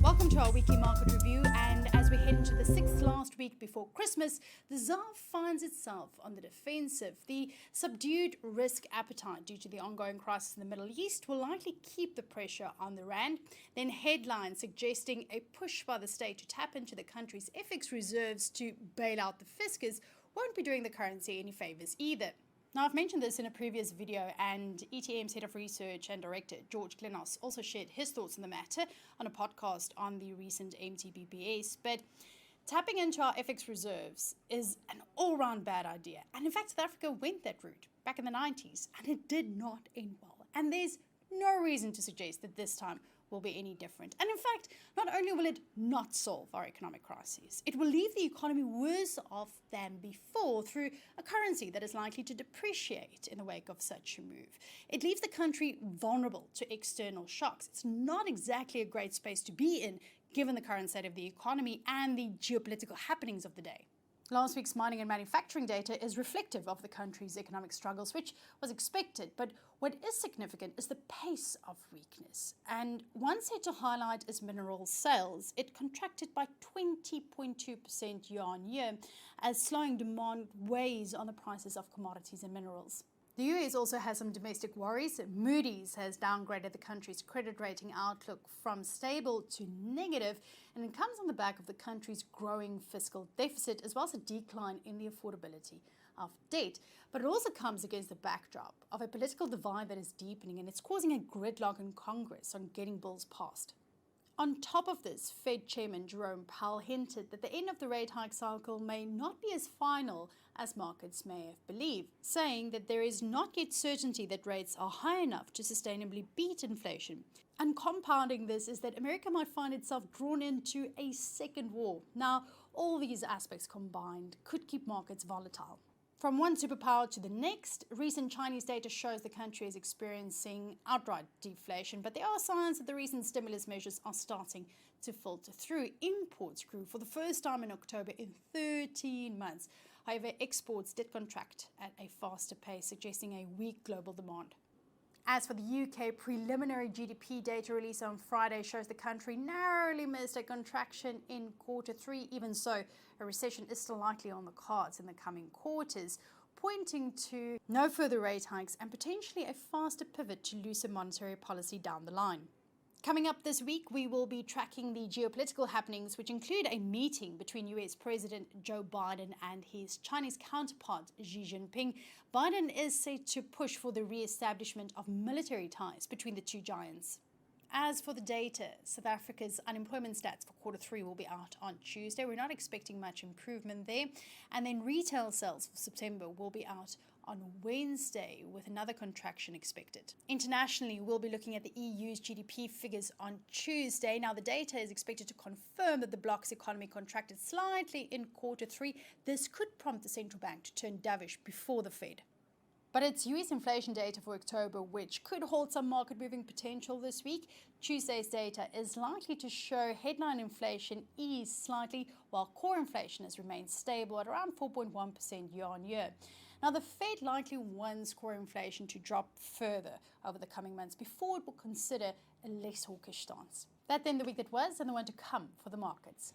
Welcome to our weekly market review, and as we head into the sixth last week before Christmas, the ZAR finds itself on the defensive. The subdued risk appetite due to the ongoing crisis in the Middle East will likely keep the pressure on the rand. Then headlines suggesting a push by the state to tap into the country's FX reserves to bail out the fiscus won't be doing the currency any favors either. Now, I've mentioned this in a previous video, and ETM's Head of Research and Director, George Glenos, also shared his thoughts on the matter on a podcast on the recent MTBBS. But tapping into our FX reserves is an all-round bad idea. And in fact, South Africa went that route back in the 90s, and it did not end well. And there's no reason to suggest that this time will be any different. And in fact, not only will it not solve our economic crises, it will leave the economy worse off than before through a currency that is likely to depreciate in the wake of such a move. It leaves the country vulnerable to external shocks. It's not exactly a great space to be in, given the current state of the economy and the geopolitical happenings of the day. Last week's mining and manufacturing data is reflective of the country's economic struggles, which was expected. But what is significant is the pace of weakness. And one set to highlight is mineral sales. It contracted by 20.2% year on year as slowing demand weighs on the prices of commodities and minerals. The US also has some domestic worries. Moody's has downgraded the country's credit rating outlook from stable to negative, and it comes on the back of the country's growing fiscal deficit, as well as a decline in the affordability of debt. But it also comes against the backdrop of a political divide that is deepening, and it's causing a gridlock in Congress on getting bills passed. On top of this, Fed Chairman Jerome Powell hinted that the end of the rate hike cycle may not be as final as markets may have believed, saying that there is not yet certainty that rates are high enough to sustainably beat inflation. And compounding this is that America might find itself drawn into a second war. Now, all these aspects combined could keep markets volatile. From one superpower to the next, recent Chinese data shows the country is experiencing outright deflation, but there are signs that the recent stimulus measures are starting to filter through. Imports grew for the first time in October in 13 months. However, exports did contract at a faster pace, suggesting a weak global demand. As for the UK, preliminary GDP data release on Friday shows the country narrowly missed a contraction in quarter three. Even so, a recession is still likely on the cards in the coming quarters, pointing to no further rate hikes and potentially a faster pivot to looser monetary policy down the line. Coming up this week, we will be tracking the geopolitical happenings, which include a meeting between US President Joe Biden and his Chinese counterpart Xi Jinping. Biden is set to push for the re-establishment of military ties between the two giants. As for the data, South Africa's unemployment stats for quarter three will be out on Tuesday. We're not expecting much improvement there. And then retail sales for September will be out on Wednesday, with another contraction expected. Internationally, we'll be looking at the EU's GDP figures on Tuesday. Now, the data is expected to confirm that the bloc's economy contracted slightly in quarter three. This could prompt the central bank to turn dovish before the Fed. But it's US inflation data for October, which could hold some market moving potential this week. Tuesday's data is likely to show headline inflation ease slightly, while core inflation has remained stable at around 4.1% year on year. Now, the Fed likely wants core inflation to drop further over the coming months before it will consider a less hawkish stance. That then the week that was and the one to come for the markets.